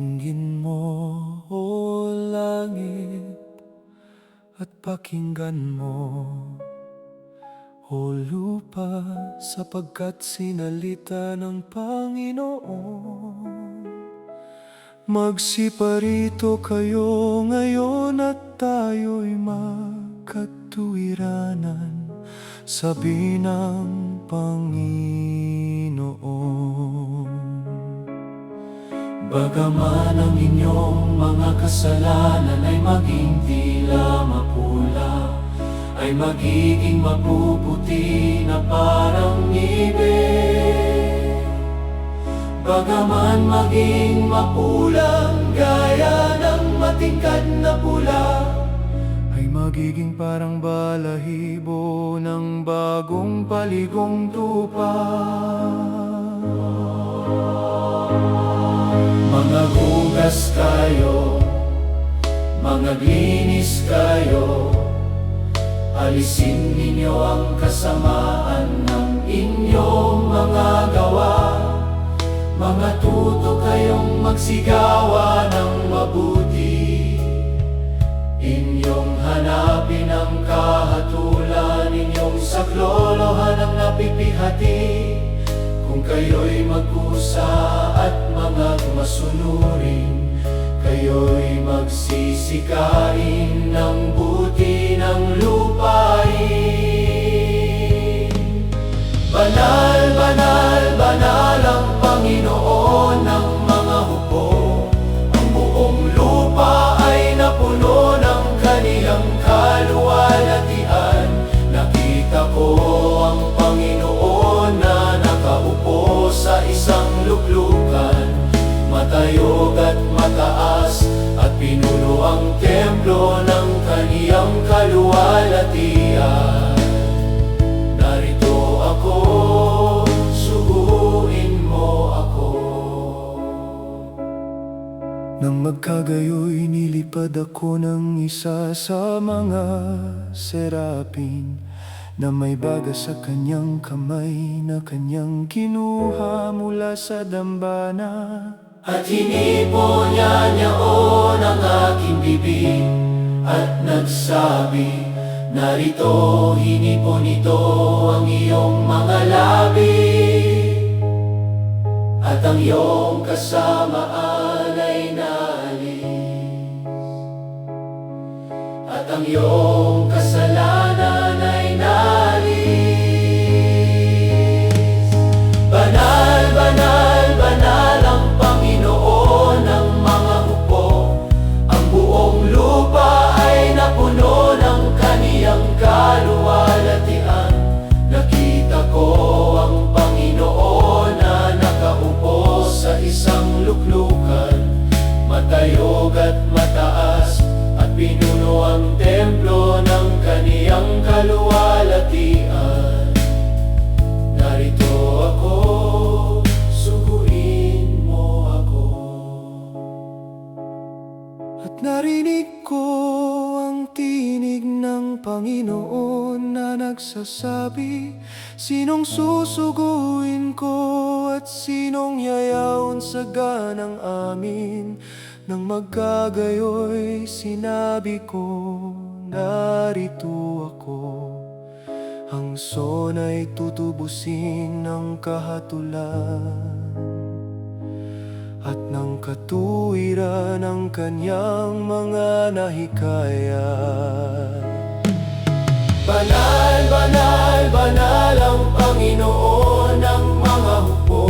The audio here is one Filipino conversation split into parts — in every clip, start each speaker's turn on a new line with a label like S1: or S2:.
S1: Tingin mo, o langit, at pakinggan mo, o lupa, sapagkat sinalita ng Panginoon. Magsiparito kayo ngayon at tayo'y magkatuwiranan, sabi ng Panginoon. Bagaman ang inyong mga kasalanan ay maging tila mapula, ay magiging mapuputi na parang nibig. Bagaman maging mapulang gaya ng matingkad na pula, ay magiging parang balahibo ng bagong paligong tupa. Mga hugas kayo, mga glinis kayo, alisin ninyo ang kasamaan ng inyong mga gawa. Mga tuto kayong magsigawa ng mabuti, inyong hanapin ang kahatulan, inyong saklolohan ang napipihati. Kung kayo'y magkusa at mga masunurin, kayo'y magsisikain ng buti ng lupain. Banal, banal, banal ang Panginoon ng mga hukbo. Ang buong lupa ay napuno ng kaniyang kaluwalhatian. Nakita ko ang Panginoon na nakaupo sa isang luklukan, matayog at mataas, at pinuno ang templo ng kaniyang kaluwalhatian. Narito ako, suguin mo ako. Nang magkagayoy, nilipad ako ng isa sa mga serapin, na may baga sa kanyang kamay na kanyang kinuha mula sa dambana. At hinipon niya niyaon ang aking bibig at nagsabi, narito, hinipon ito ang iyong mga labi, at ang iyong kasamaan ay naalis, at ang iyong kasalanan ay naalis. Banal, banal, banal ang Panginoon ng mga hukbo. Ang buong lupa ay napuno ng kaniyang kaluwalhatian. Nakita ko ang Panginoon na nakaupo sa isang luklukan, matayog at mataas, at pinuno ang templo ng kaniyang kaluwalhatian. Narito ako, suguin mo ako. At narinig ko ang tinig ng Panginoon na nagsasabi, sinong susuguin ko at sinong yayaon sa ganang amin? Nang magkagayoy, sinabi ko, narito ako. Ang sona'y tutubusin ng kahatulan at ng katuwiran ng kanyang mga nahikaya. Banal, banal, banal ang Panginoon ng mga hukbo.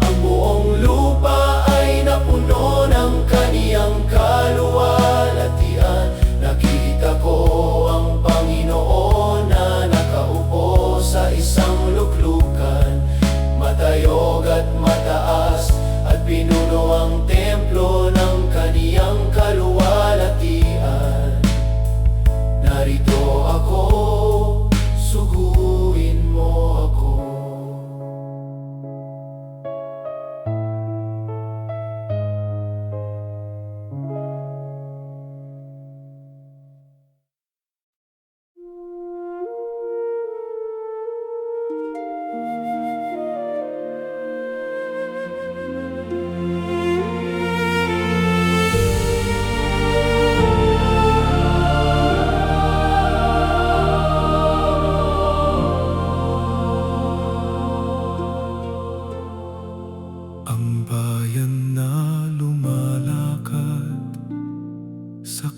S1: Ang buong lupa ay napuno ng kaniyang kaluwalhatian. Nakita ko ang Panginoon na nakaupo sa isang luklukan, matayog at mataas, at pinuno ang templo ng kaniyang kaluwalhatian. Narito ako, suguin mo ako.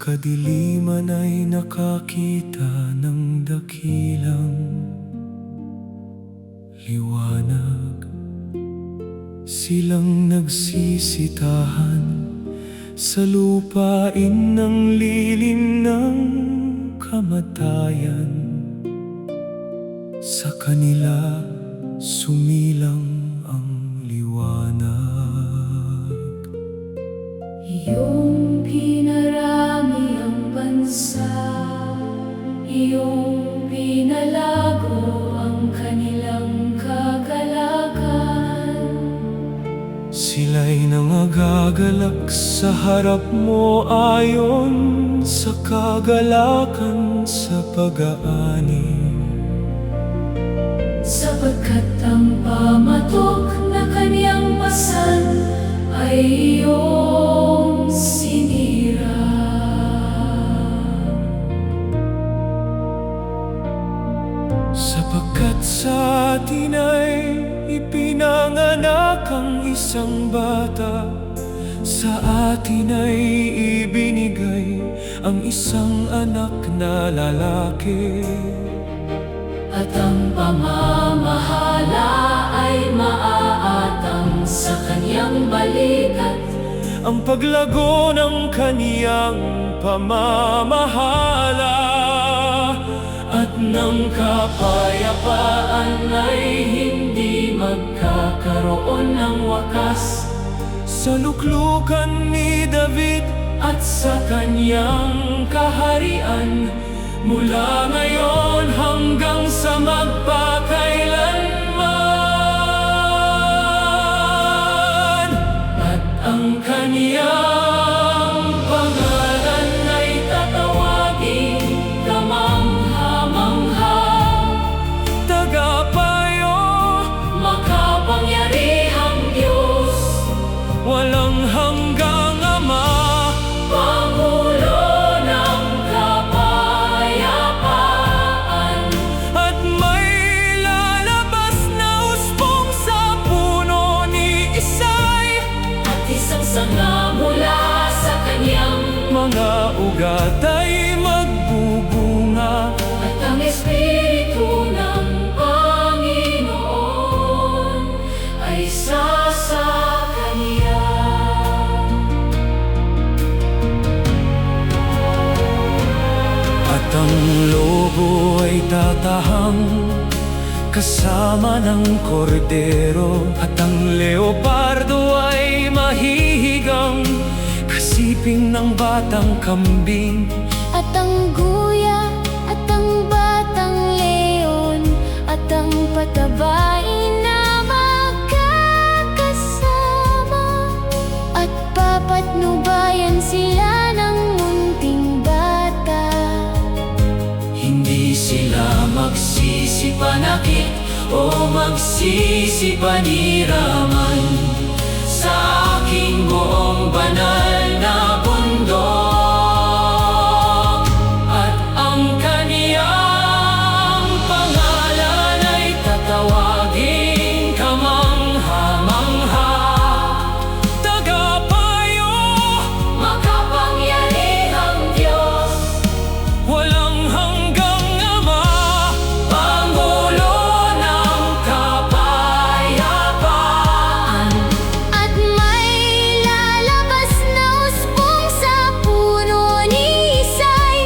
S1: kadiliman ay nakakita ng dakilang liwanag. Silang nagsisitahan sa lupain ng lilim ng kamatayan. Sa kanila sumilang ang liwanag.
S2: Iyong pinarami ang bansa, iyong pinalago ang kanilang kagalakan.
S1: Sila'y nangagagalak sa harap mo ayon sa kagalakan sa pag-aani.
S2: Sapagkat ang pamatok na kaniyang pasan ay iyong sinira.
S1: Sapagkat sa atin ay ipinanganak ang isang bata, sa atin ay ibinigay ang isang anak na lalaki.
S2: At ang pamamahala ay maaatang sa kaniyang balikat.
S1: Ang paglago ng kaniyang pamamahala at ng kapayapaan ay hindi magkakaroon ng wakas. Sa luklukan ni David at sa kaniyang kaharian, mula ngayon hanggang sa magpakailanman. At ang kaniyang pangalan ay tatawagin kamangha-mangha, tagapayo,
S2: Makapangyarihang Diyos,
S1: walang hanggang Ama,
S2: Pangulo ng kapayapaan.
S1: at may lalabas na usbong sa puno ni Isay.
S2: At isang sanga mula sa kaniyang,
S1: Mga ugat ay magbubunga,
S2: at ang Espiritu ng Panginoon ay sa kaniya.
S1: at ang lobo ay tatahang kasama ng kordero, at ang leopardo ay mahihigang kasiping ng batang kambing.
S3: At ang guya, at ang batang leon, at ang patabain na magkakasama, at papatnubayan sila ng munting bata.
S1: Hindi sila magsisipanakit o magsisipaniraman sa aking buong banal na bundok. At ang kaniyang pangalan ay tatawagin kamangha-mangha, tagapayo,
S2: Makapangyarihang Diyos,
S1: walang hanggang Ama, Pangulo ng kapayapaan.
S3: At may lalabas na usbong sa puno ni Isay.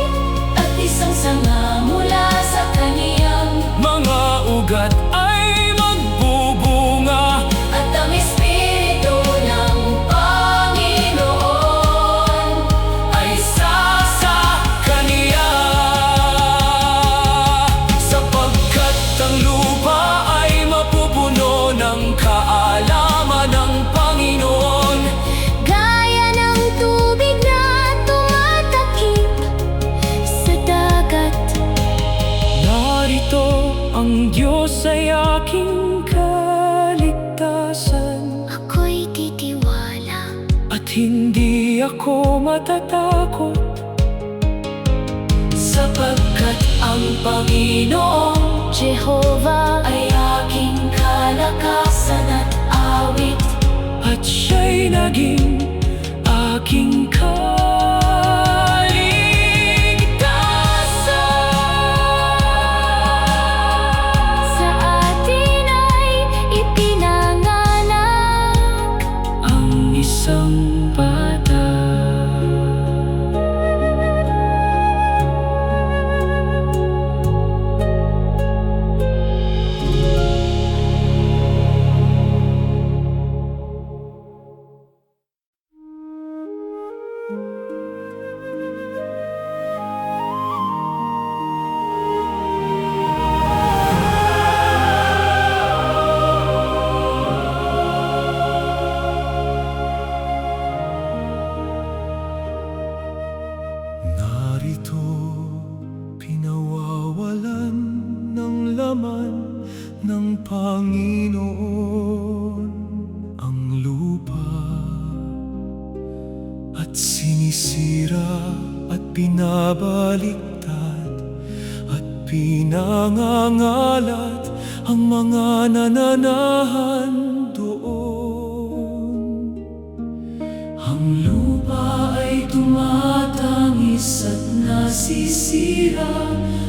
S2: at isang sanga mula sa kaniyang,
S1: Mga ugat ay magbubunga,
S2: at ang Espiritu ng Panginoon
S1: ay sa kaniya. Sapagkat ang lupa ay mapupuno ng kaalaman ng Panginoon.
S3: Gaya ng tubig na tumatakip sa dagat.
S1: Narito ang Diyos ay aking kaligtasan,
S3: Ako'y titiwala.
S1: at hindi ako matatakot.
S2: sapagkat ang Panginoong
S3: Jehovah
S2: ay aking kalakasan at awit.
S1: At siya'y naging aking kaligtasan. at sinisira at binabaliktad at pinangangalat ang mga nananahan doon.
S2: Ang lupa ay tumatangis at nasisira,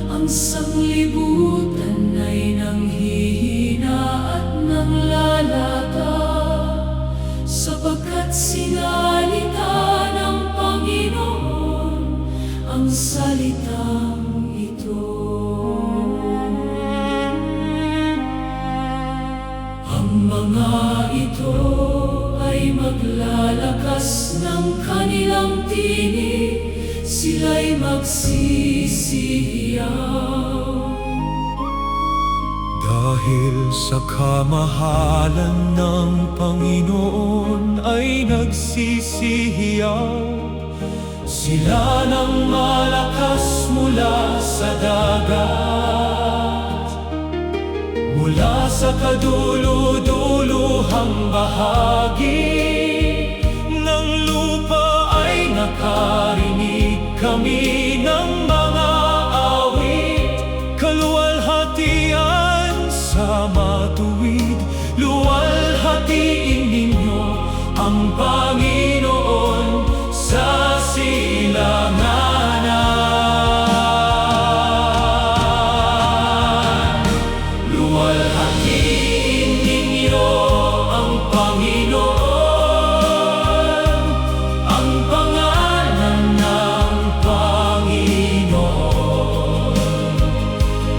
S2: ang sanglibutan ay nanghihina at nanglalata, sapagkat sinalita ng Panginoon ang salitang ito. Ang mga ito ay maglalakas ng kanilang tinig, sila'y magsisihiyaw.
S1: Dahil sa kamahalan ng Panginoon ay nagsisihiyaw, sila ng malakas mula sa dagat, mula sa kaduluduluhang bahagi ng lupa ay nakarinig kami ng mga awit, kaluwalhatian sa matuwid. Luwalhatiin ninyo ang Panginoon sa silanganan. Luwalhatiin ninyo ang Panginoon, ang pangalan ng Panginoon,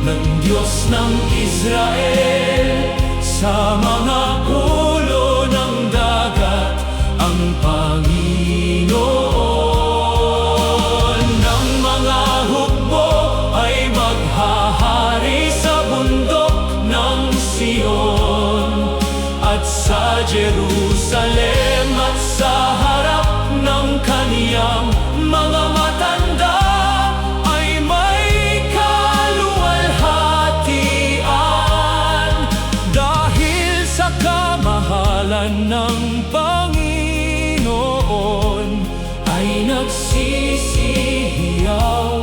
S1: ng Diyos ng Israel. Sa mga ulo ng dagat, ang Panginoon ng mga hukbo ay maghahari sa bundok ng Sion at sa Jerusalem at sa harap ng kaniyang mga matanda ay may kaluwalhatian. Dahil sa kamahalan ng Panginoon ay nagsisihiyaw,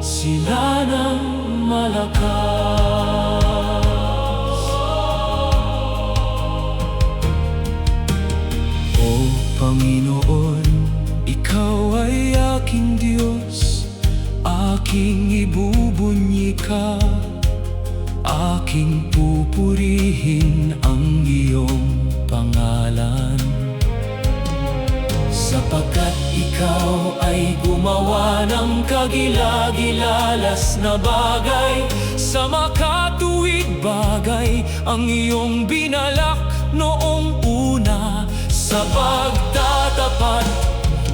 S1: sila ng malakas. O Panginoon, Ikaw ay aking Diyos, aking ibubunyi ka, aking pupurihin ang iyong pangalan. Sapagkat ikaw ay gumawa ng kagilagilalas na bagay, sa makatuwid bagay ang iyong binalak noong una, sa pagtatapat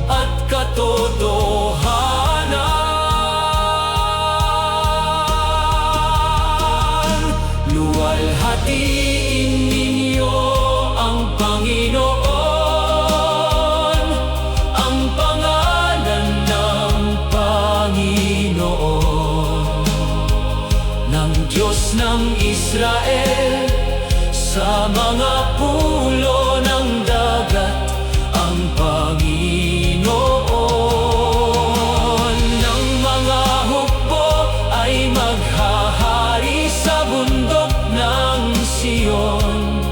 S1: at katotohanan. Luwalhatiin ninyo ang Panginoon, ang pangalan ng Panginoon, ng Diyos ng Israel. Sa mga pulo ng dagat, ang Panginoon ng mga hukbo ay maghahari sa bundok ng Sion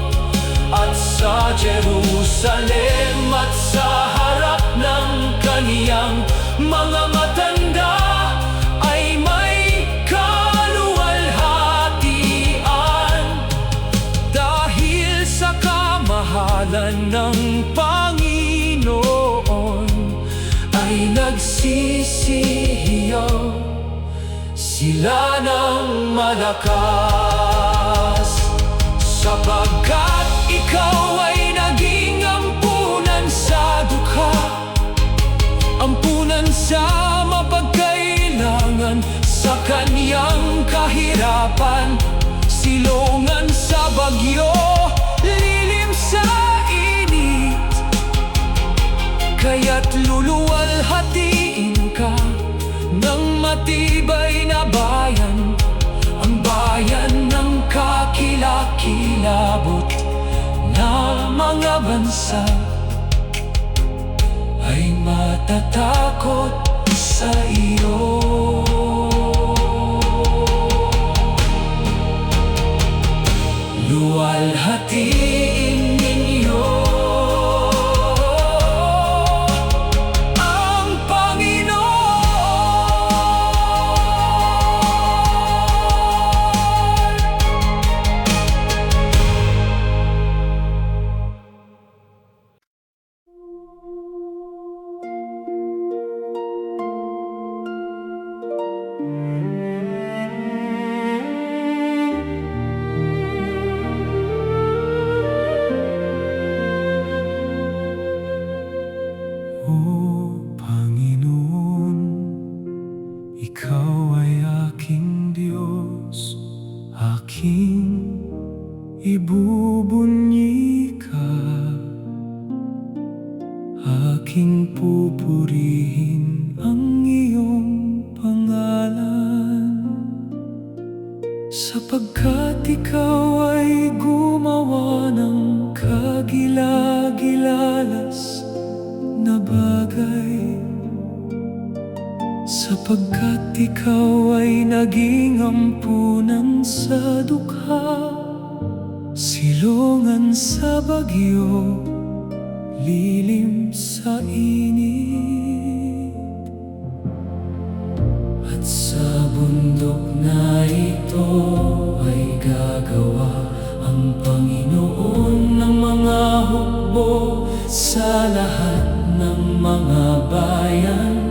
S1: at sa Jerusalem at sa harap ng kaniyang mga matanda ay may kaluwalhatian. Dahil sa kamahalan ng Panginoon ay nagsisihiyaw, sila ng malakas. Sapagkat ikaw ay naging ampunan sa dukha, ampunan sa mapagkailangan, sa kaniyang kahirapan, silungan sa bagyo, lilim sa init. Kaya't luluwalhatiin ka ng matibay na bayan, ang bayan ng kakilakilabot na mga bansa ay natatakot sa iyo. Luwalhatiin ninyo ang Panginoon. O Panginoon, Ikaw ay aking Diyos, aking ibubunyi ka, aking pupurihin ang iyong pangalan, sapagkat Ikaw ay gumawa ng kagilagilalas na bagay, sapagkat Ikaw ay naging ampunan sa dukha, silungan sa bagyo, lilim sa init. At sa bundok na ito ay gagawa ang Panginoon ng mga hukbo sa lahat ng mga bayan,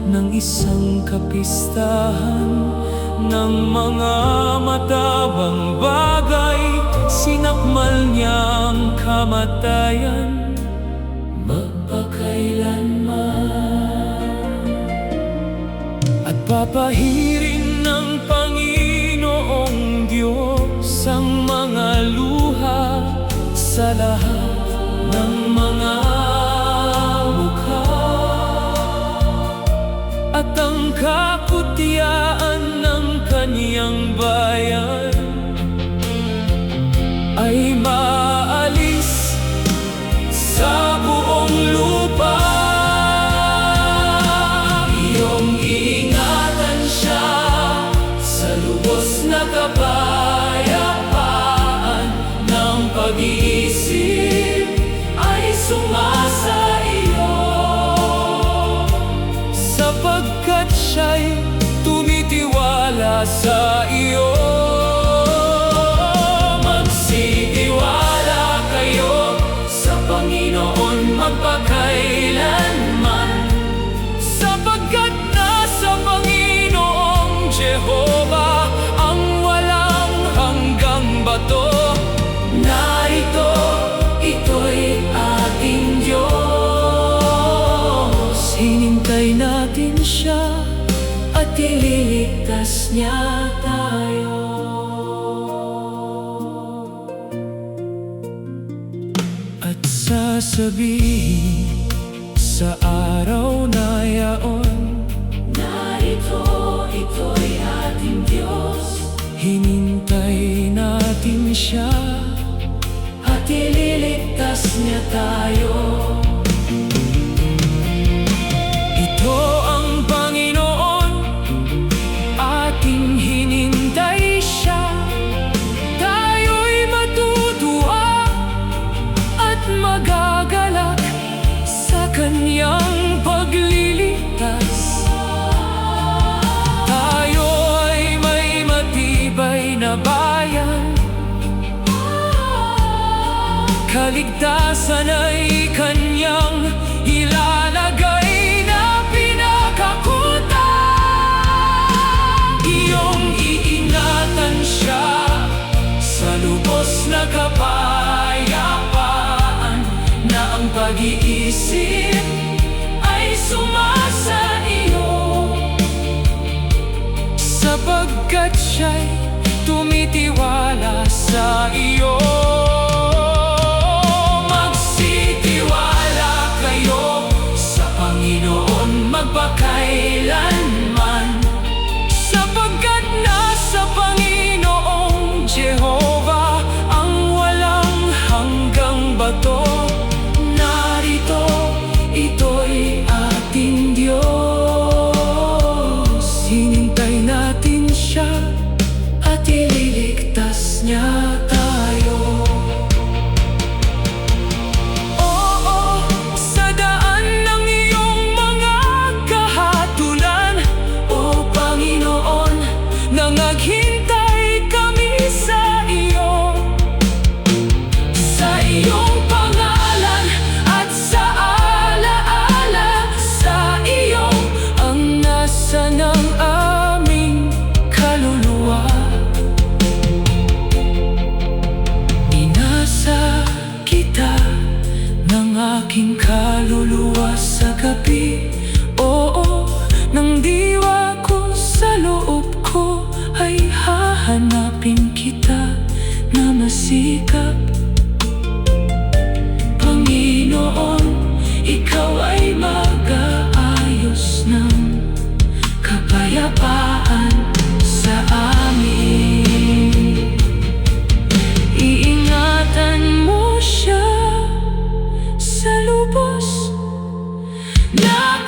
S1: ng isang kapistahan ng mga matabang bagay. Sinakmal niya ang kamatayan magpakailanman, at papahirin ng Panginoong Diyos ang mga luha sa lahat ng mga at ang kaputian ng kaniyang bayan ay maalis sa buong lupa. Iyong iingatan siya sa lubos na kapayapaan ng pag-iisip ay sumasa iyo, sapagkat siya'y tumitiwala sa iyo. Magsitiwala kayo sa Panginoon magpakailanman, sapagkat nasa Panginoong Jehova ang walang hanggang bato. Narito, ito'y ating Diyos. Hinintay natin siya at ililigtas niya tayo. At sasabihin sa araw na yaon, narito, ito'y ating Diyos. Hinintay natin siya at ililigtas niya tayo. Ito ang Panginoon, ating hinintay siya. Tayo'y matutuwa at magagalak sa kaniyang pagliligtas. Tayo ay may matibay na bayan, kaligtasan ay kaniyang ilalagay na pinakakutan. Iyong iingatan siya sa lubos na kapayapaan, na ang pag-iisip ay sumasa iyo, sapagkat siya'y tumitiwala sa iyo. Magpakailanman, sapagkat nasa Panginoong Jehova ang walang hanggang bato. Narito, ito'y ating gabi. Oo, ng diwa ko sa loob ko ay hahanapin kita na masikap. Panginoon, ikaw ay mag-aayos ng kapayapaan sa amin. Iingatan mo siya sa lubos na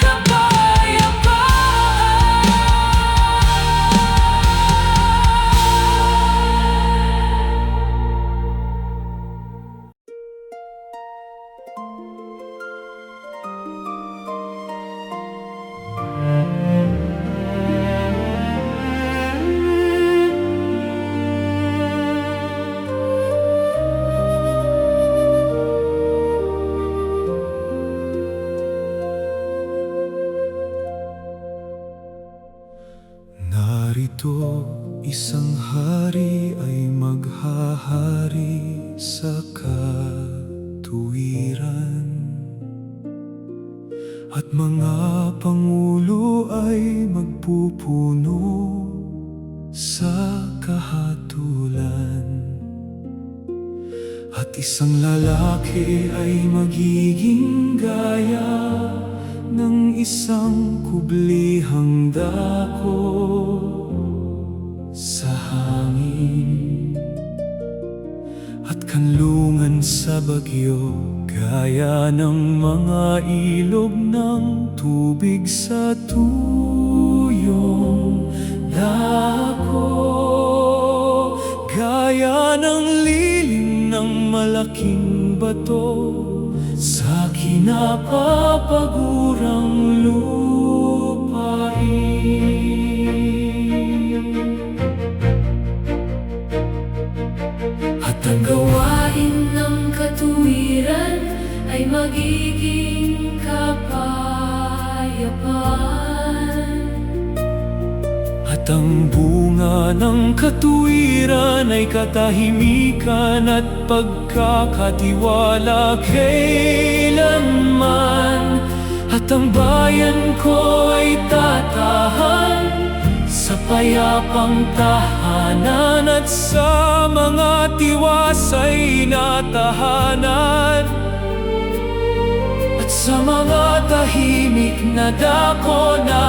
S4: Narito isang hari ay maghahari sa katuwiran, at mga pangulo ay magpupuno sa kahatulan. At isang lalaki ay magiging gaya ng isang kublihang dako sa hangin, at kanlungan sa bagyo gaya ng mga ilog ng tubig sa tuyong dako, gaya ng lilim ng malaking bato sa kinapapagurang lupain.
S2: At ang gawain ng katuwiran ay magiging kapayapaan.
S4: At ang bunga ng katuwiran ay katahimikan at pagkakatiwala kailanman. At ang bayan ko ay tatahan sa payapang tahanan, at sa mga tiwasay na tahanan, at sa mga tahimik na dako na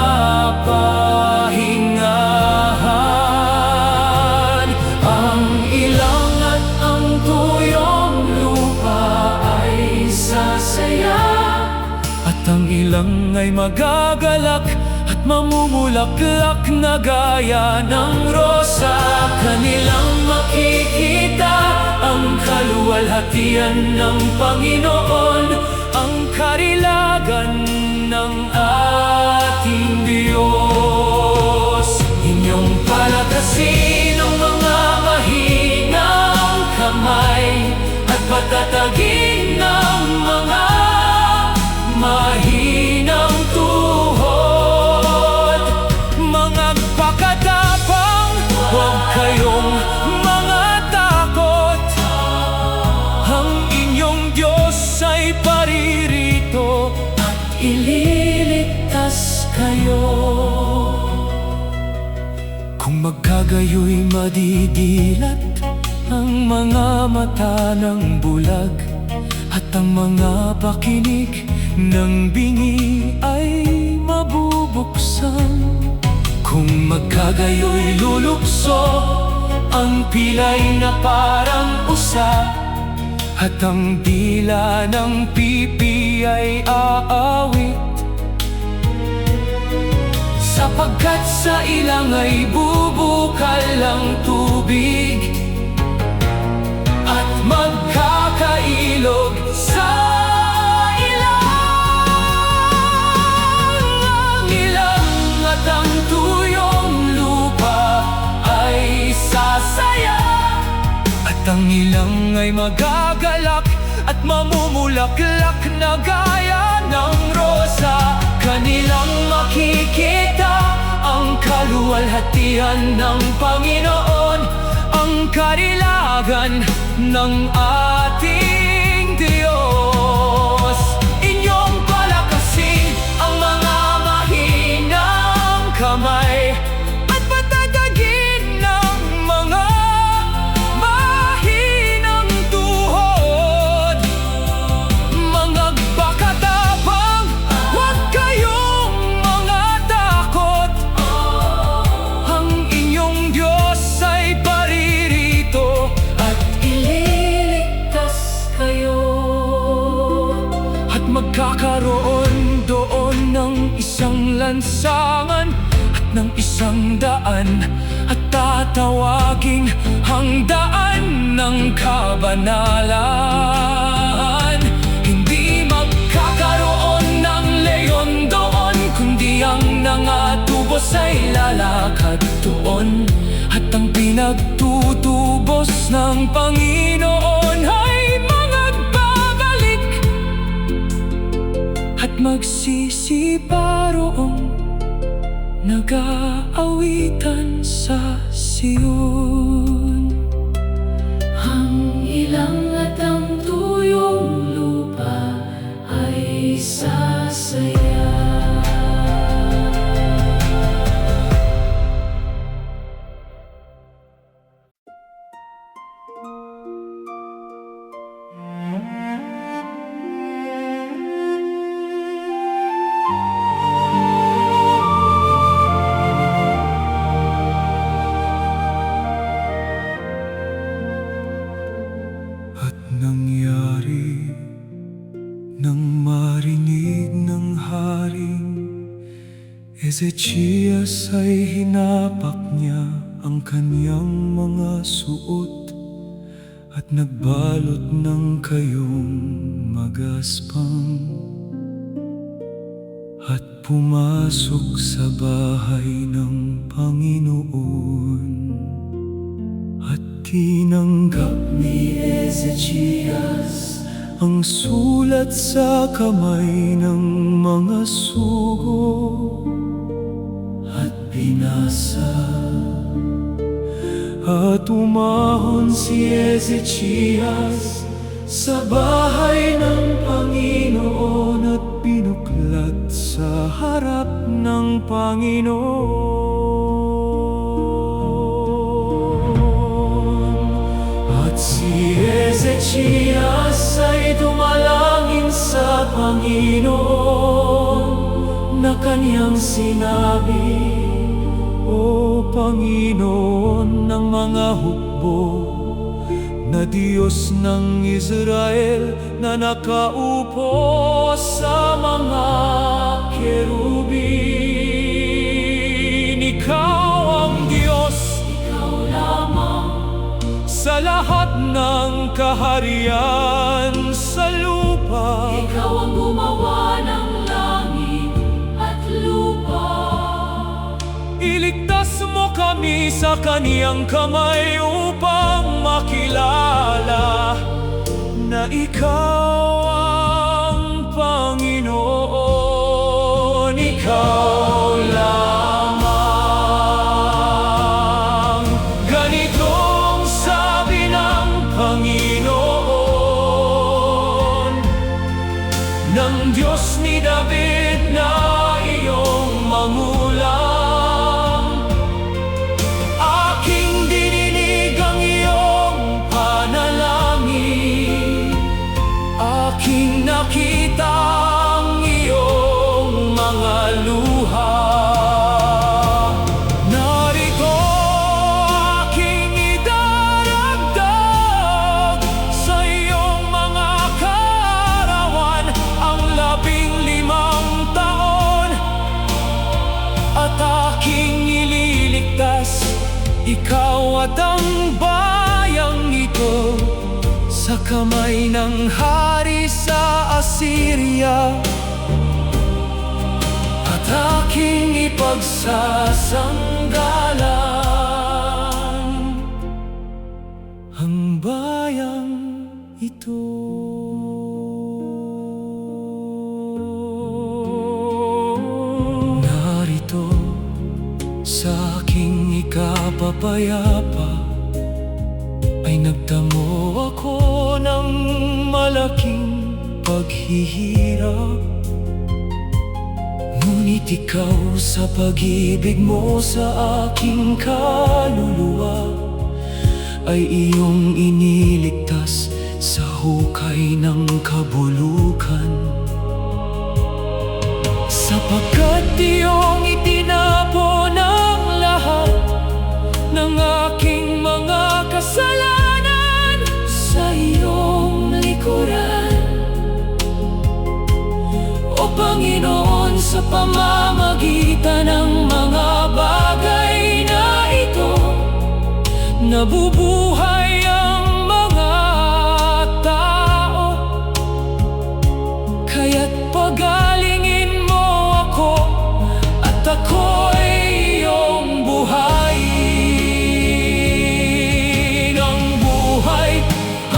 S4: pahingahan. Ang ilang at ang tuyong lupa ay sasaya, at ang ilang ay magagalak at mamumulaklak na gaya ng rosa. Kanilang makikita ang kaluwalhatian ng Panginoon, ang karilagan ng ating Diyos. Inyong palakasin ang mga mahinang kamay, at patatagin ng mga mahinang tuhod. Mga pakatapang, huwag kayong mga takot. Ang inyong Diyos ay paririto at ililigtas kayo. Kung magkagayo'y madidilat ang mga mata ng bulag, at ang mga pakinig ng bingi ay mabubuksan. Kung magkagayo'y lulukso ang pilay na parang usa, at ang dila ng pipi ay aawit, sapagkat sa ilang ay bubukal ang tubig at magkakailog sa ilang. Ang ilang at ang tuyong lupa ay sasaya, at ang ilang ay magagalak at mamumulaklak na gaya ng rosa. Kanilang makikita ang kaluwalhatian ng Panginoon, ang karilagan ng ating Diyos. Inyong palakasin
S1: isang lansangan at ng 100 at tatawaging hangdaan ng kabanalan. Hindi magkakaroon ng leyon doon, kundi ang nangatubos ay lalakad doon. At ang pinagtutubos ng Panginoon ay magbabalik at magsisipa roong nag-aawitan sa Sion.
S2: Ang ilang at ang tuyong lupa ay sasaya.
S4: Nangyari nang marinig ng haring Ezechias ay hinapak niya ang kanyang mga suot at nagbalot ng kayong magaspang at pumasok sa bahay ng Panginoon. Tinanggap ni Ezechias ang sulat sa kamay ng mga sugo at binasa. At umahon si Ezechias sa bahay ng Panginoon at pinuklat sa harap ng Panginoon. Si Ezechias ay dumalangin sa Panginoon na kanyang sinabi, O Panginoon ng mga hukbo, na Diyos ng Israel na nakaupo sa mga kerubin. Ikaw ang Diyos, ikaw lamang sa lahat ng kaharian sa lupa.
S2: Ikaw ang gumawa ng langit at lupa.
S4: Iligtas mo kami sa kaniyang kamay upang makilala na ikaw ang Panginoon. Ikaw lamang. Ganitong sabi ng Panginoon, ng Diyos ni David na iyong mangulang. Aking dininig ang iyong panalangin, aking nakita ang iyong mga luha. Narito aking idaragdag sa iyong mga kaarawan ang 15 taon at aking ililigtas ikaw at ang bayang ito sa kamay ng hari sa Assyria, at aking ipagsasanggalang ang bayang ito. Narito sa aking ikapapayapa ay nagdamo ako ng malaking paghihirap. Ngunit ikaw sa pag-ibig mo sa aking kaluluwa ay iyong iniligtas sa hukay ng kabulukan. Sapagkat iyong itinapon ang lahat ng aking mga kasalanan sa iyong likuran. O Panginoon, sa pamamagitan ng mga bagay na ito, nabubuhay ang mga tao. Kaya't pagalingin mo ako at ako'y iyong buhayin.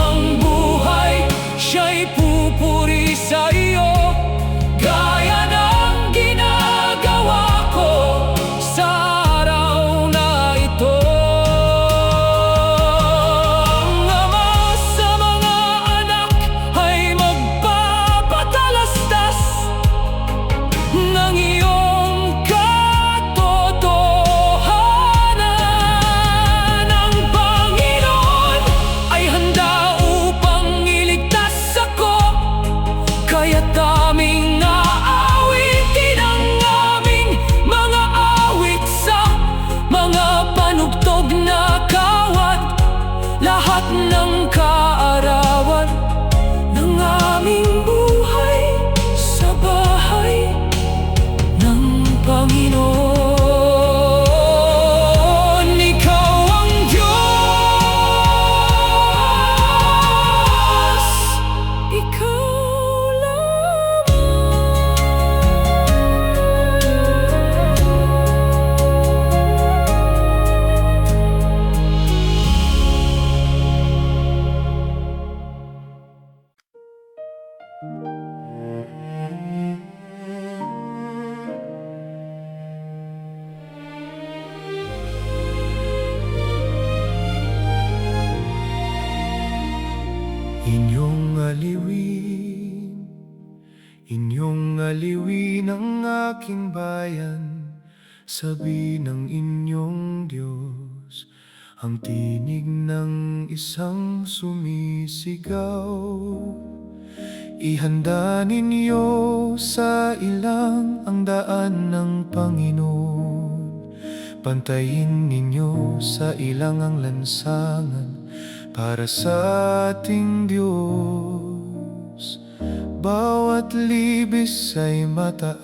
S4: Ang buhay, siya'y pupuri sa iyo, gaya ng ginagawa ko sa araw na ito. Ang ama sa mga anak ay magpapatalastas ng iyong katotohanan. Ang Panginoon ay handa upang iligtas ako, kaya't aming aawitin ang aming mga awit sa mga panugtog na kawat. Lahat ng kaarawan ng aming buhay sa bahay ng Panginoon. Ikaw ang Diyos, ikaw Inyong aliwin ang aking bayan, sabi ng inyong Diyos, ang tinig ng isang sumisigaw. Ihanda ninyo sa ilang ang daan ng Panginoon, pantayin ninyo sa ilang ang lansangan para sa ating Diyos. Bawat libis ay mataas,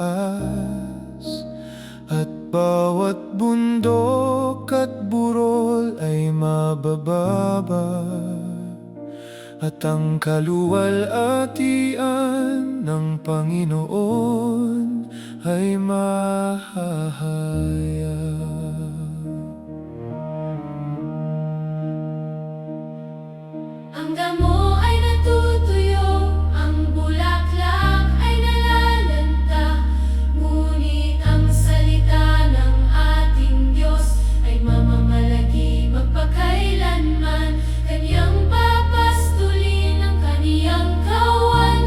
S4: at bawat bundok at burol ay mabababa, at ang kaluwalhatian ng Panginoon ay mahahayag.
S2: Ang damo ay natutuyo, ang bulaklak ay nalalanta, ngunit ang salita ng ating Diyos ay mamamalagi magpakailanman. Kanyang papastulin ang kaniyang kawan,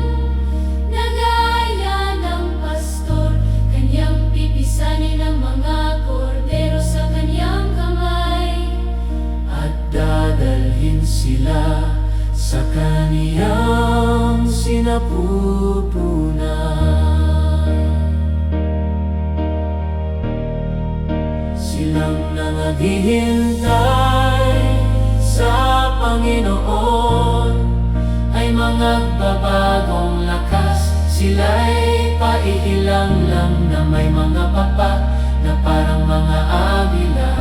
S2: na gaya ng pastor. Kanyang pipisanin ang mga kordero sa kanyang kamay,
S4: At dadalhin sila sa kaniyang sinapupunan. Silang nangaghihintay sa Panginoon ay magbabagong lakas. Sila'y paiilang lang na may mga papa na parang mga agila.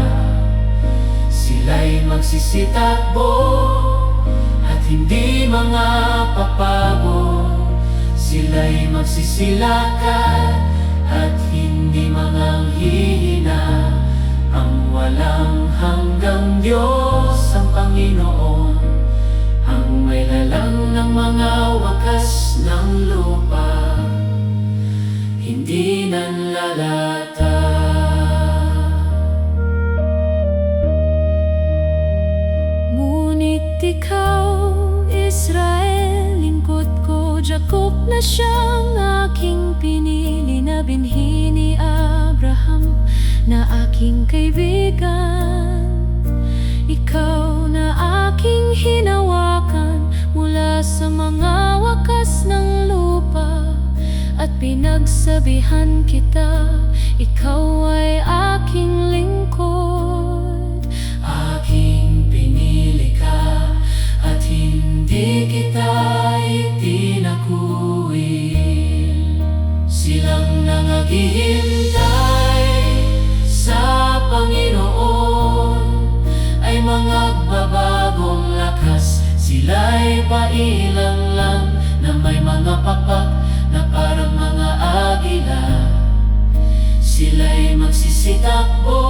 S4: Sila'y magsisitakbo at hindi mga papagod. Sila'y magsisilakad at hindi manghihina. Ang walang hanggang Diyos ang Panginoon, ang may lalang ng mga wakas ng lupa, hindi nanlalata.
S3: Ngunit ikaw, Israel, lingkod ko, Jacob na siyang aking pinili, na binhi ni Abraham, na aking kaibigan. Ikaw na aking hinawakan mula sa mga wakas ng lupa, at pinagsabihan kita, ikaw ay aking lingkod.
S4: Aking pinili ka at hindi kita itinakwil. Silang
S2: naghihintay sa Panginoon ay magbabagong lakas. Sila'y pailang lang na may mga pakpak na parang mga agila. Sila'y magsisitakbo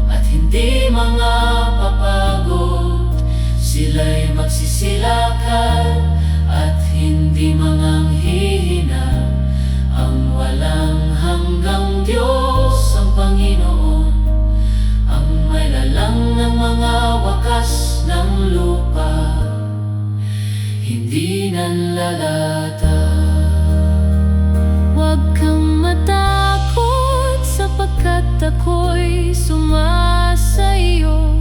S2: at hindi mga papagod. Sila'y magsisilakad at hindi manghihina. Ang walang hanggang Diyos ang Panginoon, ang may lalang ng mga wakas ng lupa, hindi nanlalata.
S3: Huwag kang matakot sapagkat ako'y sumasa iyo.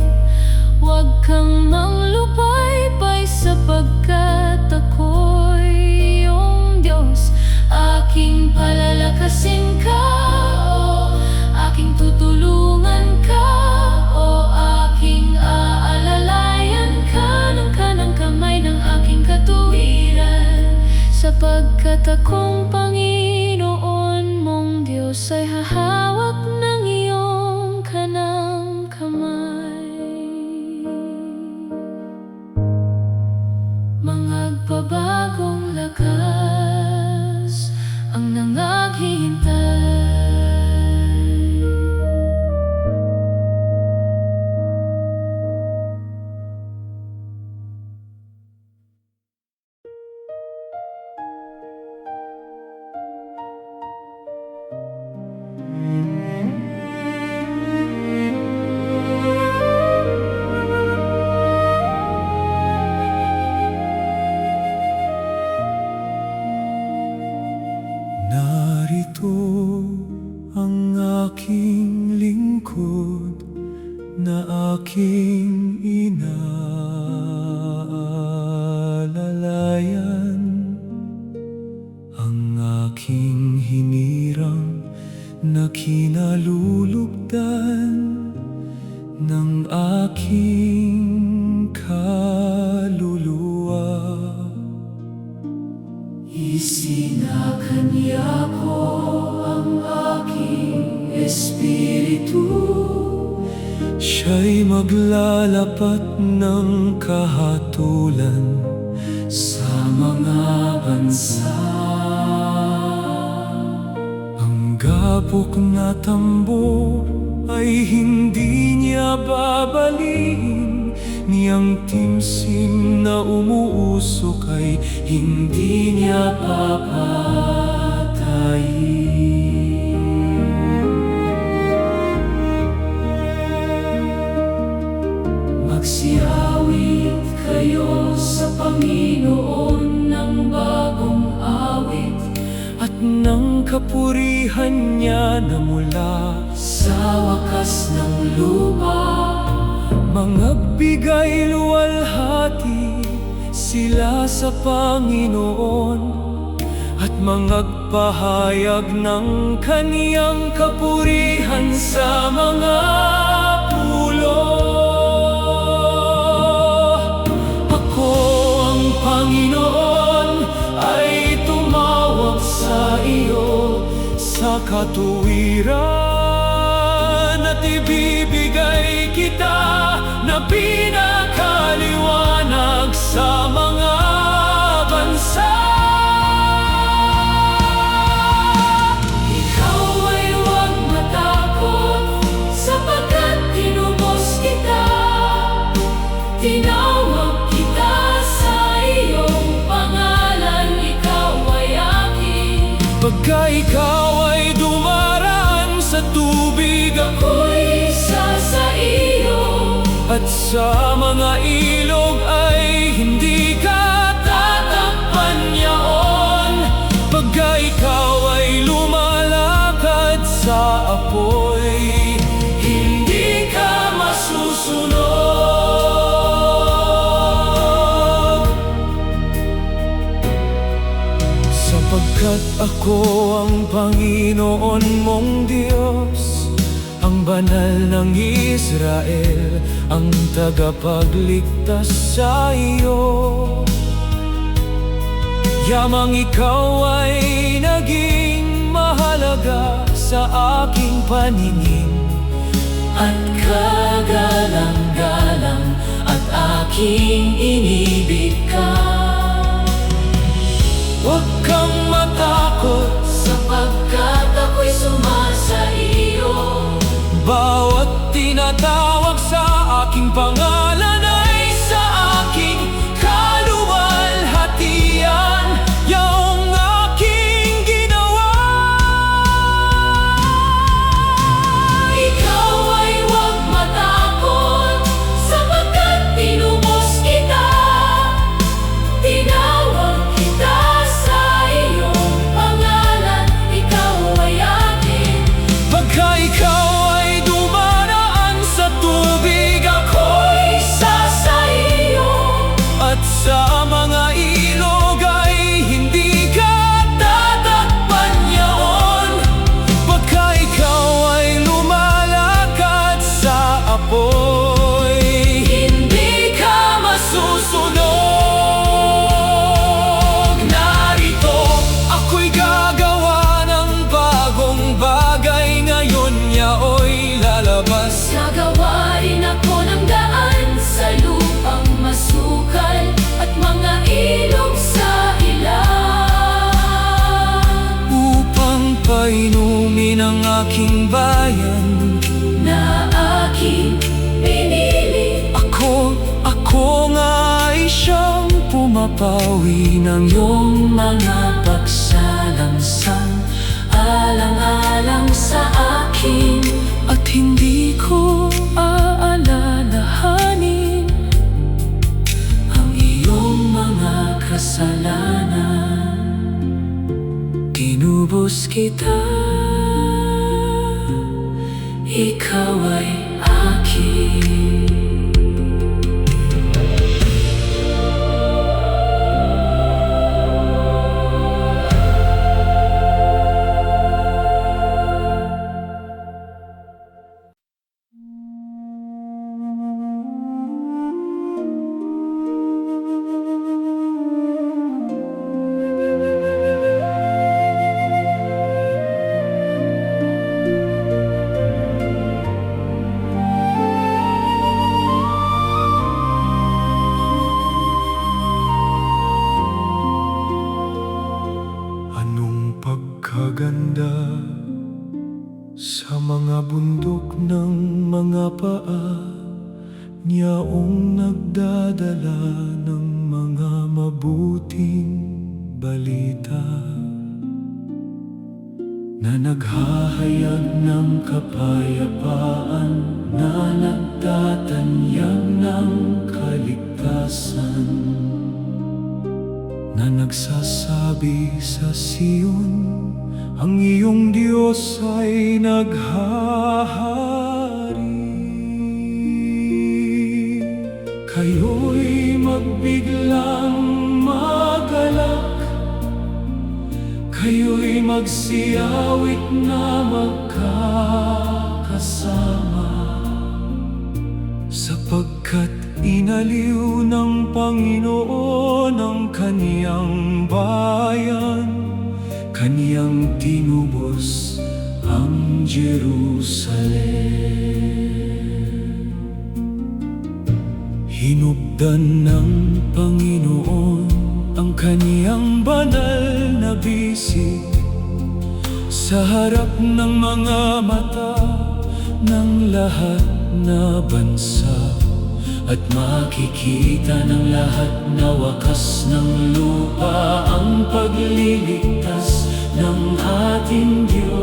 S3: Huwag kang manglupaypay sapagkat ako'y iyong Diyos. Aking palalakasin ka, o aking tutulungan ka, o aking aalalayan ka ng kanang kamay ng aking katuwiran. Sapagkat akong Panginoon mong Diyos ay hahawak ng iyong kanang kamay. Magbabagong lakas ang nangaghihintay.
S4: Narito ang aking lingkod na aking inaalalayan, ang aking hinirang na kinalulugdan ng aking kaluluwa.
S2: Isinakanya ko ang aking espiritu,
S4: Siya'y maglalapat ng kahatulan
S2: sa mga bansa.
S4: Ang gapok na tambo ay hindi niya babaliin, niyang timsim na umuusok ay hindi niya papatayin.
S2: Magsiawit kayo sa Panginoon ng bagong awit,
S4: At ng kapurihan niya na mula
S2: sa wakas ng lupa.
S4: mga bigay luwalhati sila sa Panginoon, at mangagpahayag ng kaniyang kapurihan sa mga pulo. Ako ang Panginoon ay tumawag sa iyo sa katuwiran, at ibibigay kita na pinakaliwanag sa mga bansa.
S2: Ikaw ay huwag matakot, sapagkat tinubos kita. Tinawag kita sa iyong pangalan, ikaw ay akin.
S4: Pagka ikaw ay dumaraan sa tubig,
S2: Ako'y isa sa iyo,
S4: at sa mga ilog ay hindi ka tatakpan niyaon. Pagka ikaw ay lumalakad sa apoy, hindi ka masusunog. Sapagkat ako ang Panginoon mong Diyos, ang banal ng Israel, ang tagapagligtas sa iyo. Yamang ikaw ay naging mahalaga sa aking paningin.
S2: At kagalang-galang at aking inibig ka.
S4: Huwag kang matakot,
S2: Sapagkat ako'y sumasa iyo.
S4: bawat tinatawag sa aking pangalan ay sa aking kaluwalhatian. Yaong aking ginawa,
S2: Ikaw ay huwag matakot, sapagkat tinubos kita. Tinawag kita sa iyong pangalan, ikaw ay akin.
S4: pagka ikaw ay dumaraan sa tubig, ako'y
S2: Sa iyo,
S4: at sa mga ilog ay hindi ka tatakpan yaon. Pagka ikaw ay lumalakad sa apoy,
S2: hindi ka
S4: masusunog. Narito ako'y gagawa ng bagong bagay, ngayon yao'y lalabas.
S2: Gagawa rin ako ng daan sa lupang masukal at mga ilog sa ilang,
S4: Upang painumin ang aking bayan,
S2: na aking pinili.
S4: Ako nga ay siyang pumapawi ng iyong
S2: Mga pagsalangsang alang-alang sa akin,
S4: at hindi ko aalalahanin
S2: ang iyong mga kasalanan.
S4: tinubos kita.
S2: Ikaw ay akin.
S5: Anong pagkaganda sa mga bundok ng mga paa niyaong nagdadala ng mga mabuting balita, na naghahayag ng kapayapaan, na nagtatanyag ng kaligtasan, na nagsasabi sa Sion, ang iyong Diyos ay naghahari. Kayo'y magbiglang magalak, kayo'y magsiyawit na magkakasama, sapagkat inaliw ng Panginoon ang kaniyang bayan, kaniyang tinubos ang Jerusalem. Hinubdan ng Panginoon ang kaniyang banal na bisig sa harap ng mga mata ng lahat na bansa. At makikita ng lahat na wakas ng lupa ang pagliligtas ng ating Diyos.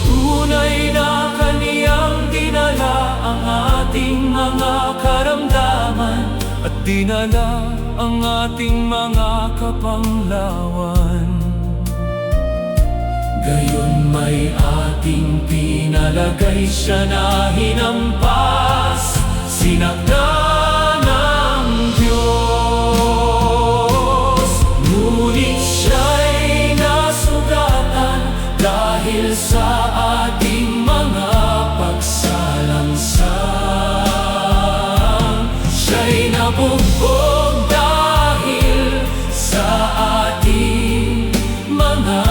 S5: Tunay na kaniyang dinala ang ating mga karamdaman, at dinala ang ating mga kapanglawan. Gayon may ating pinalagay siya na hinampas, sinaktan ng Diyos. Ngunit siya'y nasugatan dahil sa ating mga pagsalangsang. Siya'y nabugbog dahil sa ating mga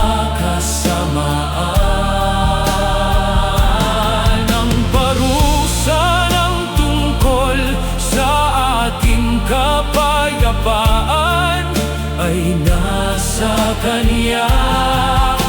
S5: sa Kanya.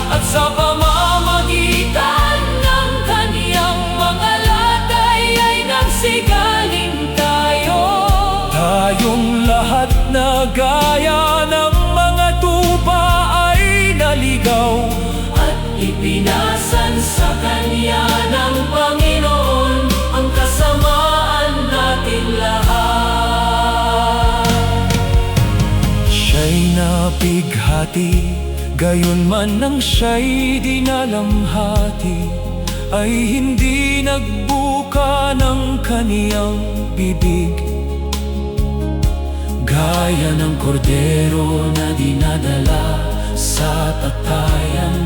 S5: At sa pamamagitan ng Kaniyang mga latay ay nagsigaling tayo.
S4: Tayong lahat na gaya ng mga tupa ay naligaw.
S5: At ipinasan sa Kanya ng Panginoon ang kasamaan natin lahat.
S4: Siya'y nabighati, gayon man nang siya'y dinalamhati, ay hindi nagbuka ng kaniyang bibig.
S5: Gaya ng kordero na dinadala sa patayan,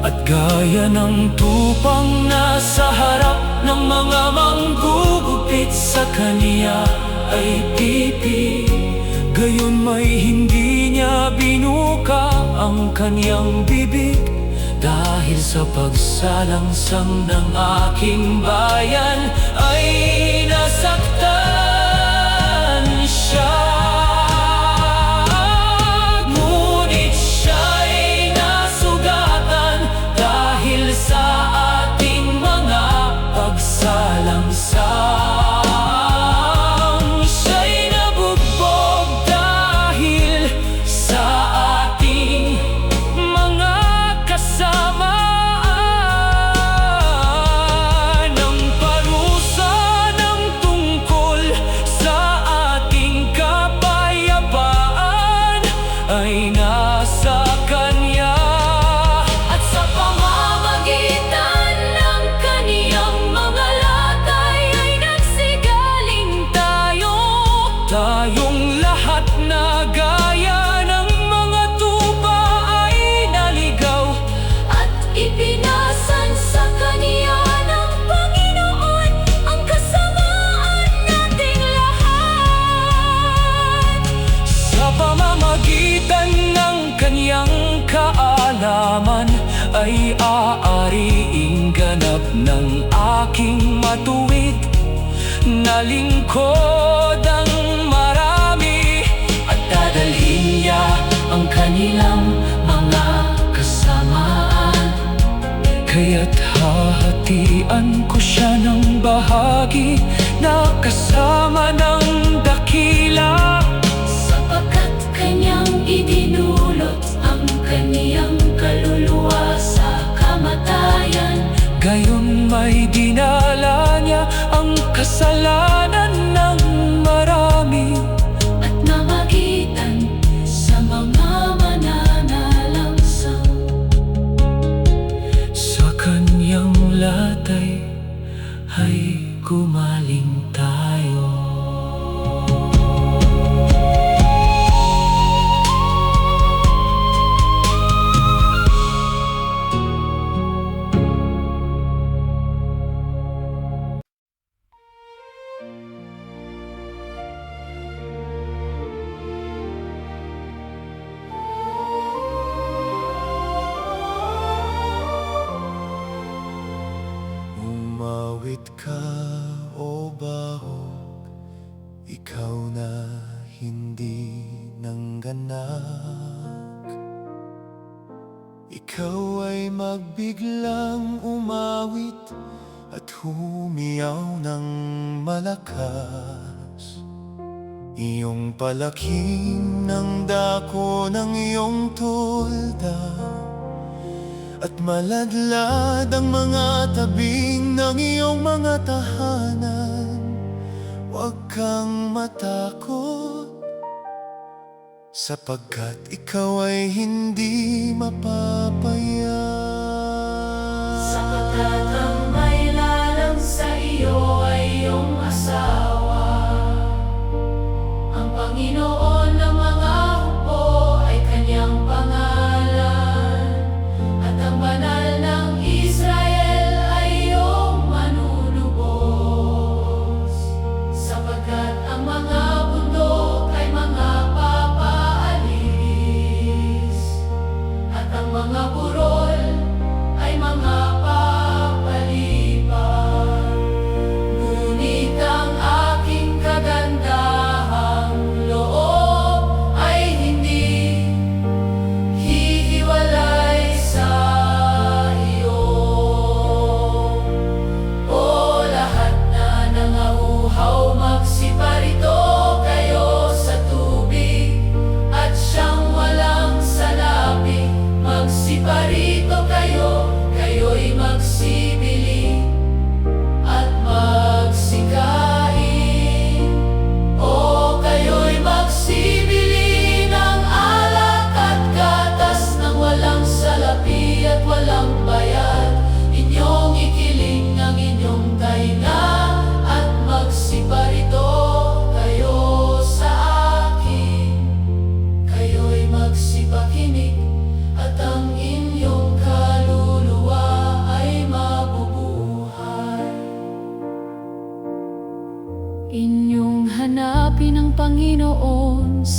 S4: At gaya ng tupang nasa harap ng mga manggugupit sa kaniya ay pipi, gayon may hindi niya binuka ang kaniyang bibig.
S5: dahil sa pagsalangsang ng aking bayan ay nasaktan siya. Ngunit siya'y nasugatan dahil sa ating mga pagsalangsang. Siya'y nabugbog dahil sa ating mga kasamaan. Ang parusa ng tungkol sa ating kapayapaan ay nasa Kanya.
S2: At sa pamamagitan ng kaniyang mga latay ay nagsigaling tayo.
S4: Tayong lahat na gaya ng mga tupa ay naligaw.
S2: At ipinasan sa Kaniya ng Panginoon ang kasamaan nating lahat.
S4: Sa pamamagitan ng kaniyang kaalaman ay aariing ganap ng aking matuwid na lingkod ang marami.
S5: At dadalhin niya ang kanilang mga kasamaan.
S4: Kaya't hahatian ko siya ng bahagi na kasama ng dakila.
S2: Sapagkat kanyang idinulot ang kaniyang kaluluwa sa kamatayan.
S4: Gayon may dinala niya ang kasalanan ng marami.
S2: At namagitan sa mga mananalangsang.
S4: Sa kanyang latay ay gumaling tayo.
S6: Umawit ka, o bahog, ikaw na hindi nangganak. Ikaw ay magbiglang umawit at humiyaw ng malakas. Iyong palaking ng dako ng iyong tulda, at maladlad ang mga tabing ng iyong mga tahanan. Huwag kang matakot, sapagkat ikaw ay hindi mapapaya.
S2: Sapagkat ang may lalang sa iyo ay iyong asawa. Ang Panginoon ng mga hukbo ay kanyang pangalan. At ang banal ng Israel ay iyong manunubos. Sapagkat ang mga bundok ay mga papaalis, at ang mga burol ay mga papalipan. Ngunit ang aking kagandahang loob ay hindi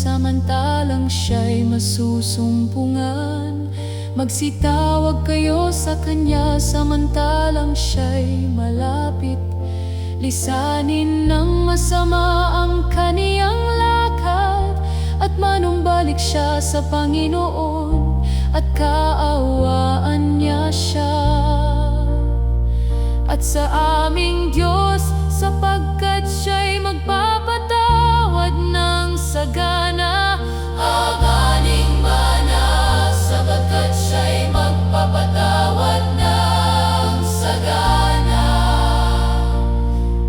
S2: samantalang siya'y masusumpungan. Magsitawag kayo sa Kanya samantalang siya'y malapit. Lisanin ng masama ang kaniyang lakad, at manumbalik siya sa Panginoon, at kaawaan niya siya. At sa aming Diyos, sapagkat siya'y magpapatawad ng sagana. Aganing mana, sapagkat siya'y magpapatawad ng sagana.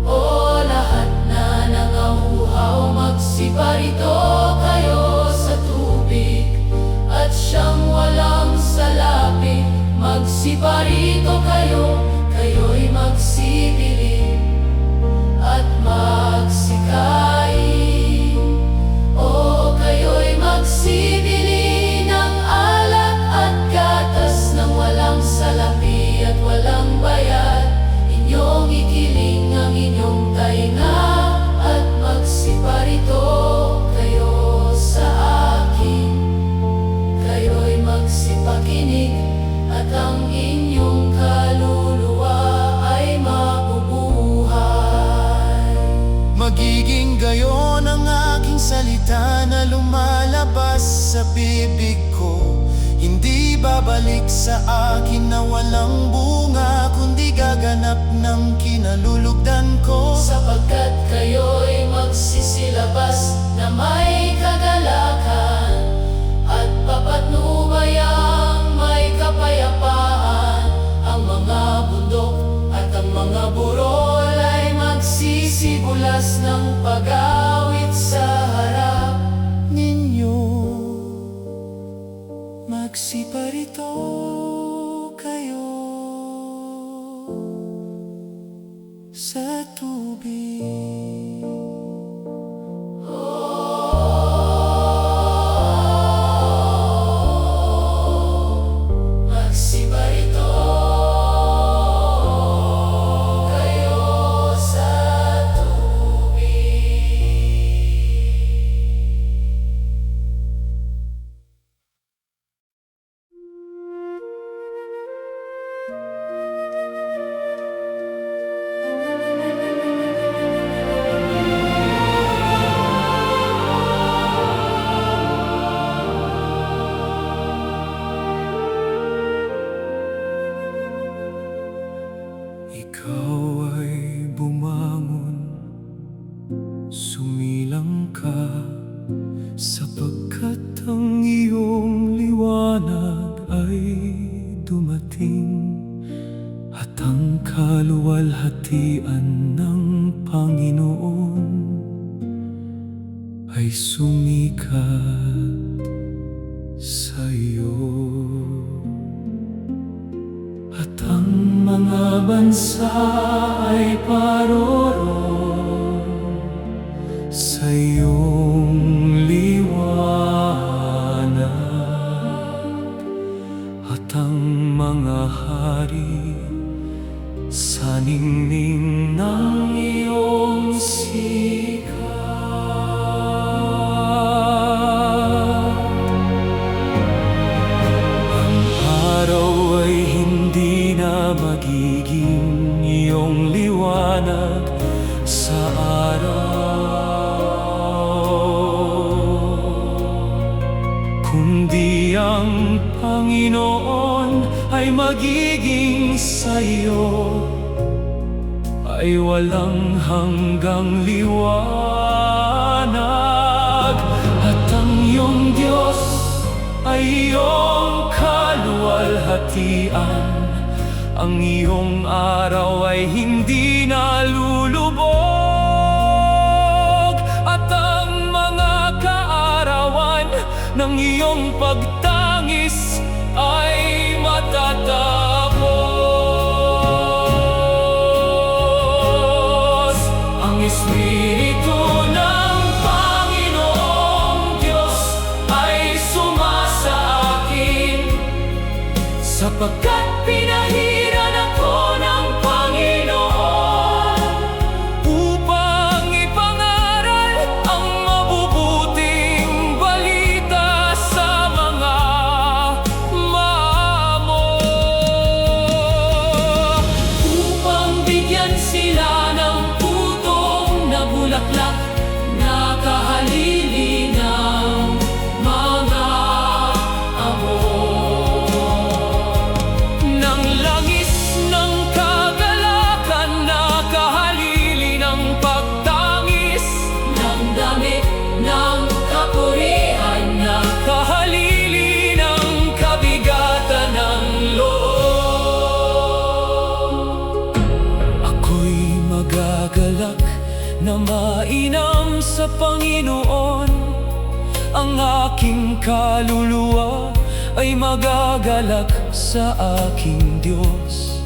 S2: O lahat na nangahuhaw, magsiparito kayo sa tubig, at siyang walang salapi, magsiparito kayo, kayo'y magsipiling at magsikain. O kayo'y magsibili ng alak at gatas ng walang salapi at walang bayad. Inyong ikiling ang inyong tainga, at magsiparito kayo sa akin. Kayo'y magsipakinig, at ang inyong kaluluwa ay mabubuhay.
S6: Magiging gayon ang aking salita na lumalabas sa bibig ko. Hindi babalik sa akin na walang bunga, kundi gaganap ng kinalulugdan ko.
S2: Sapagkat kayo'y magsisilabas na may kagalakan, at papatnubayang may kapayapaan. Ang mga bundok at ang mga burol ay magsisibulas ng pag-awit sa harap
S6: Ninyo magsiparito kayo sa tubig.
S2: Magsiparito kayo sa tubig.
S4: Ikaw ay bumangon, sumilang ka, sapagkat ang iyong liwanag ay dumating, at ang kaluwalhatian ng Panginoon ay sumikat sa iyo. At ang mga bansa ay paroroon sa iyong liwanag, at ang mga hari sa ningning ng iyong sikat. Ang araw ay hindi na magiging iyong liwanag sa araw, kundi ang Panginoon ay magiging sa iyo, ay walang hanggang liwanag. At ang iyong Diyos ay iyong kaluwalhatian. Ang iyong araw ay hindi nalulubog, at ang mga kaarawan ng iyong pagtangis ay matatapos. Ang Espiritu ng Panginoong Diyos ay sumasa akin, sapagkat pinahiran ako ng Panginoon upang ipangaral ang mabubuting na mainam sa Panginoon. Ang aking kaluluwa ay magagalak sa aking Diyos,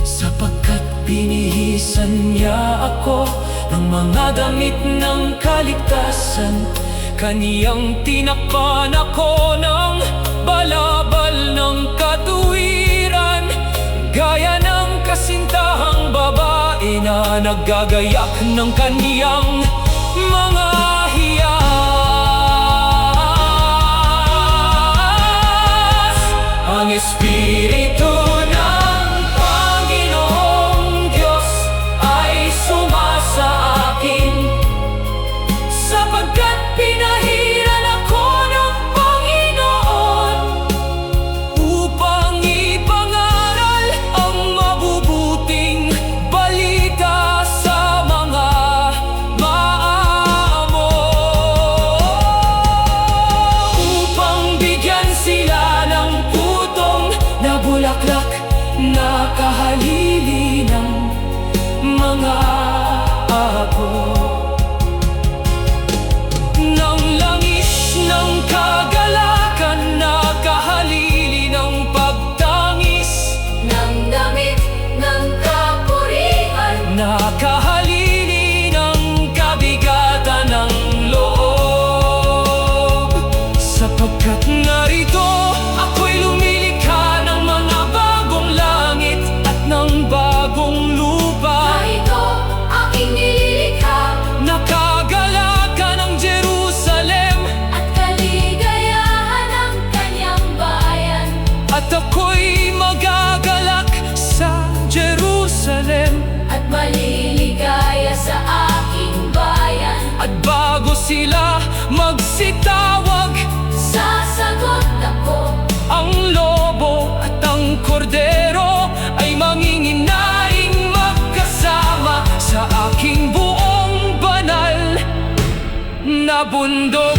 S4: sapagkat binihisan niya ako ng mga damit ng kaligtasan. Kaniyang tinakpan ako ng balabal ng katuwiran, gaya ng kasintahang babae na naggagayak ng kaniyang mga hiyas. Ang Espiritu ng Panginoong Diyos ay sumasa akin, sapagkat pinahiran ako ng Panginoon upang ipangaral ang mabubuting balita sa mga maamo, upang bigyan sila ng putong na bulaklak na kahalili ng mga ahabo, ng langis ng kagalakan na kahalili ng pagtangis,
S2: ng damit ng kapurihan,
S4: na kahalili ng kabigatan ng loob. Sapagkat narito ako'y lumilikha ng mga bagong langit at ng bagong lupa,
S2: ito aking nililikha
S4: nakagalakan ng Jerusalem,
S2: at kaligayahan ng kanyang bayan.
S4: at ako'y magagalak sa Jerusalem.
S2: At maliligaya sa aking bayan,
S4: At bago sila magsitawag,
S2: sasagot ako.
S4: ang lobo at ang kordero ay manginginaing magkasama sa aking buong banal na bundok.